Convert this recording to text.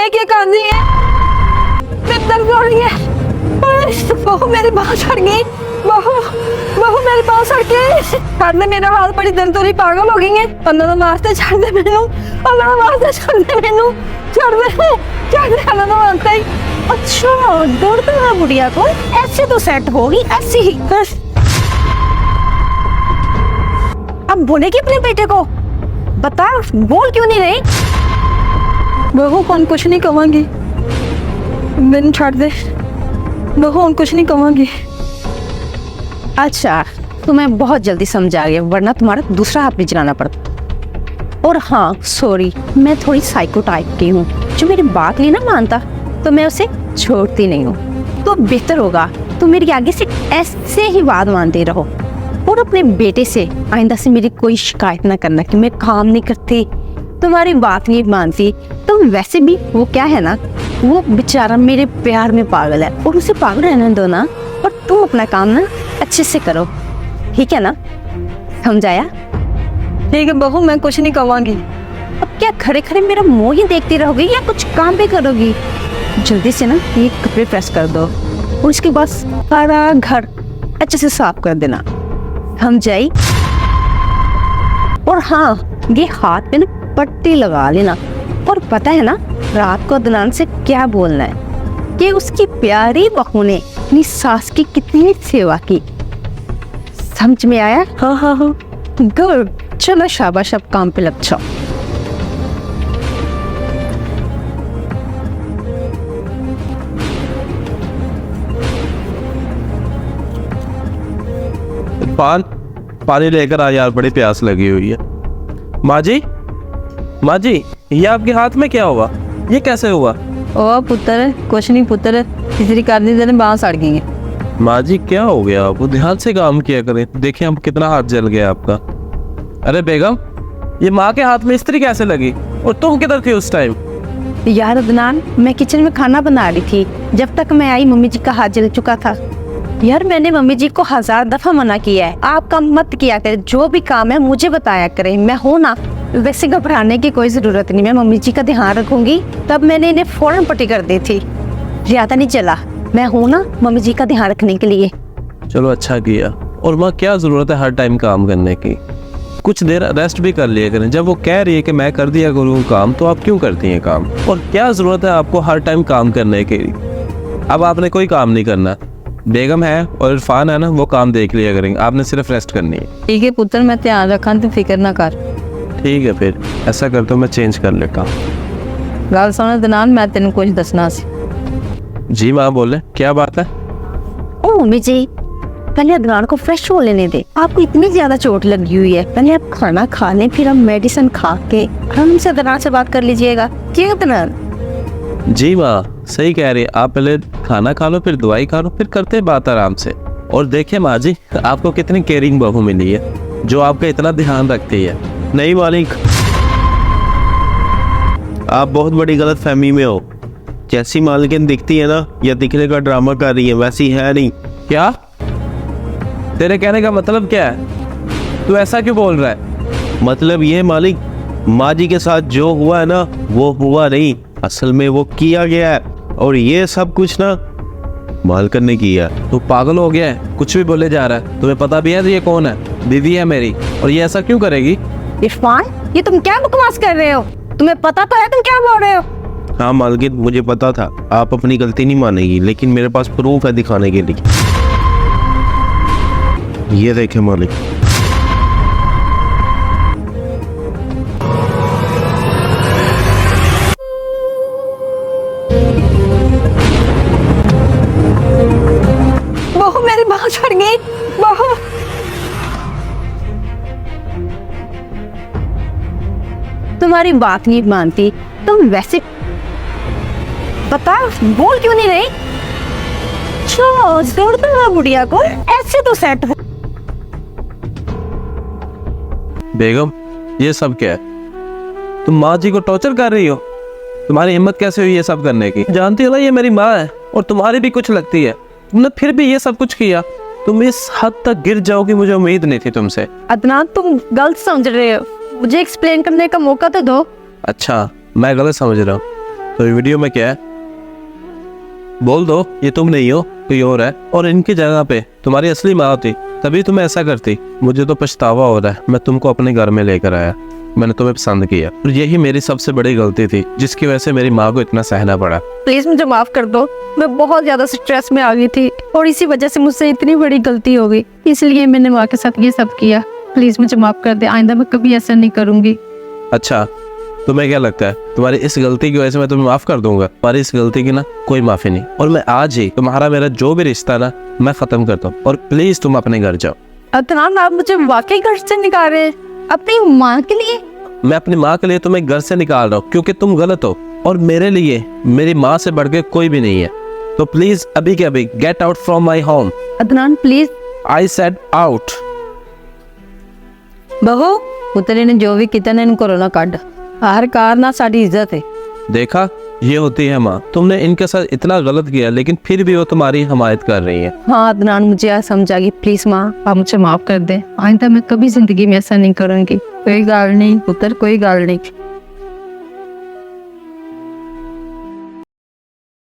ये क्या कर रही है? मेरे दर्द हो रही है। बहू मेरी बांह सड़ गई। बहू मेरी बांह सड़ गई। छड़ दे, मेरा हाथ बड़ी दर्द हो रही, पागल हो गई है। अल्लाह दा वास्ते छड़ दे मैनू, अल्लाह दा वास्ते छड़ दे मैनू, छड़ दे अल्लाह दा वास्ते। अच्छा दर्द है बुढ़िया को, ऐसे तो सेट होगी, ऐसे ही। अब बोलेगी अपने बेटे को, बता बोल क्यों नहीं रही? बहू कौन कुछ नहीं कहूँगी, मैंने छाड़ दे। बहू कौन कुछ नहीं कहूँगी। अच्छा तुम्हें बहुत जल्दी समझ आ गया, वरना तुम्हारा दूसरा हाथ भी चलाना पड़ता। और हाँ सॉरी, मैं थोड़ी साइको टाइप की हूँ, जो मेरी बात नहीं ना मानता तो मैं उसे छोड़ती नहीं हूँ। तो बेहतर होगा तुम मेरी आगे से ऐसे ही बात मानते रहो, और अपने बेटे से आइंदा से मेरी कोई शिकायत ना करना कि मैं काम नहीं करती, तुम्हारी बात नहीं मानती। तुम वैसे भी वो क्या है ना, वो बेचारा मेरे प्यार में पागल है, और उसे पागल रहने दो ना, और तुम अपना काम ना अच्छे से करो, ठीक है ना? समझाया? ठीक है बहू, मैं कुछ नहीं कहूँगी। अब क्या खड़े खड़े मेरा मुंह ही देखती रहोगी या कुछ काम भी करोगी? जल्दी से ना ये कपड़े प्रेस कर दो, और उसके बाद सारा घर अच्छे से साफ कर देना, समझाई? और हाँ ये हाथ पे ना पट्टी लगा लेना, और पता है ना रात को अदनान से क्या बोलना है कि उसकी प्यारी बहू ने अपनी सास की कितनी सेवा की। समझ में आया? हाँ गुड, चलो शाबाश, अब काम पे लग जाओ। पानी लेकर आ यार, बड़ी प्यास लगी हुई है। माँ जी ये आपके हाथ में क्या हुआ? ये कैसे हुआ? ओ पुत्र कुछ नहीं पुत्र, तीसरी करनी तेरे बांह सड़ गई है। माँ जी क्या हो गया? आपको ध्यान से काम किया करें, देखिए हम कितना हाथ जल गया आपका। अरे बेगम, ये माँ के हाथ में इस्त्री कैसे लगी, और तुम किधर थी उस टाइम? यार अदनान, मैं किचन में खाना बना रही थी, जब तक मैं आई मम्मी जी का हाथ जल चुका था। यार मैंने मम्मी जी को 1000 दफा मना किया है, आप काम मत किया करें, जो भी काम है मुझे बताया करें, मैं हूं ना। वैसे घबराने की कोई जरूरत नहीं, मैं मम्मी जी का ध्यान रखूंगी। तब मैंने इन्हें फौरन पट्टी कर दी थी, ज्यादा नहीं चला। मैं हूं ना मम्मी जी का ध्यान रखने के लिए। चलो अच्छा किया। और माँ क्या जरूरत है हर टाइम काम करने की, कुछ देर रेस्ट भी कर लिया करें। जब वो कह रही है कि मैं कर दिया करूँ काम, तो आप क्यों करती हैं काम? और क्या जरूरत है आपको हर टाइम काम करने की? अब आपने कोई काम नहीं करना, बेगम है और इरफान है ना, वो काम देख लिया करेंगे, आपने सिर्फ रेस्ट करनी है। ठीक है पुत्र, मैं ध्यान रखा, तू फिक्र ना कर। ठीक है फिर ऐसा कर, तो मैं चेंज कर लेता हूँ। गल सुन अदनान, मैं तेन कुछ दसना सी। जी माँ बोले, क्या बात है? ओ मम्मी जी, पहले अदनान को फ्रेश हो लेने दे, आपको इतनी ज्यादा चोट लगी हुई है। पहले आप खाना खा लें, फिर आप मेडिसिन खा के आराम से अदनान से बात कर लीजिएगा। क्या अदनान? जी माँ सही कह रही है, आप पहले खाना खा लो, फिर दवाई खा लो, फिर करते बात आराम से। और देखिए माँ जी, आपको कितनी केयरिंग बहू मिली है, जो आपका इतना ध्यान रखती है। नहीं मालिक, आप बहुत बड़ी गलत फहमी में हो। जैसी मालिकिन दिखती है ना, या दिखने का ड्रामा कर रही है, वैसी है नहीं। क्या? तेरे कहने का मतलब क्या है? तू ऐसा क्यों बोल रहा है? मतलब ये मालिक, माँ जी के साथ जो हुआ है ना, वो हुआ नहीं, असल में वो किया गया है। और ये सब कुछ ना मालकिन ने किया। तू पागल हो गया है, कुछ भी बोले जा रहा है। तुम्हें पता भी है ये कौन है? बीवी है मेरी, और ये ऐसा क्यों करेगी? इरफान, ये तुम क्या बकवास कर रहे हो? तुम्हें पता तो है तुम क्या बोल रहे हो? हाँ मालकिन, मुझे पता था आप अपनी गलती नहीं मानेगी, लेकिन मेरे पास प्रूफ है दिखाने के लिए। ये देखे मालिक। बहू मेरी बांह छड़ गई। बहू तुम्हारी बात नहीं मानती, तुम वैसे बता बोल क्यों नहीं रही? जोर तो बुढ़िया को, ऐसे तो सेट हो। बेगम ये सब क्या है? तुम माँ जी को टॉर्चर कर रही हो? तुम्हारी हिम्मत कैसे हुई ये सब करने की? जानती हो ना ये मेरी माँ है, और तुम्हारी भी कुछ लगती है, तुमने फिर भी ये सब कुछ किया। तुम इस हद तक गिर जाओगी, मुझे उम्मीद नहीं थी तुमसे। अदनान तुम गलत समझ रहे हो, मुझे एक्सप्लेन करने का मौका तो दो। अच्छा मैं गलत समझ रहा हूँ, तो ये वीडियो में क्या है? बोल दो ये तुम नहीं हो, कोई और है, और इनकी जगह पे तुम्हारी असली माँ होती तभी तुम ऐसा करती। मुझे तो पछतावा हो रहा है, मैं तुमको अपने घर में लेकर आया, मैंने तुम्हें पसंद किया, और यही मेरी सबसे बड़ी गलती थी जिसकी वजह से मेरी माँ को इतना सहना पड़ा। प्लीज मुझे माफ कर दो, मैं बहुत ज्यादा स्ट्रेस में आ गई थी और इसी वजह से मुझसे इतनी बड़ी गलती हो गई, इसलिए मैंने माँ के साथ ये सब किया। प्लीज मुझे माफ कर दे, आइंदा मैं कभी ऐसा नहीं करूंगी। अच्छा, तुम्हें क्या लगता है तुम्हारी इस गलती की वजह से मैं तुम्हें माफ कर दूंगा? तुम्हारी इस गलती की ना कोई माफी नहीं, और मैं आज ही तुम्हारा मेरा जो भी रिश्ता ना मैं खत्म करता हूँ, और प्लीज तुम अपने घर जाओ। अदनान, आप मुझे वाकई घर से निकाल रहे हैं अपनी माँ के लिए? मैं अपनी माँ के लिए तुम्हें घर से निकाल रहा हूँ क्योंकि तुम गलत हो, और मेरे लिए मेरी माँ से बढ़ के कोई भी नहीं है। तो प्लीज अभी के अभी get out from my home. Adnan please. I said out. बहू, पुतरे ने जो भी किया ना इनको रोना काट, आखिरकार ना साड़ी इज्जत है। देखा, ये होती है माँ। तुमने इनके साथ इतना गलत किया लेकिन फिर भी वो तुम्हारी हमायत कर रही है। हाँ अदनान, मुझे आज समझ आ गई, प्लीज माँ आप मुझे माफ कर दे, आइंदा मैं कभी जिंदगी में ऐसा नहीं करूंगी। कोई गाल नहीं पुत्र, कोई गाल नहीं।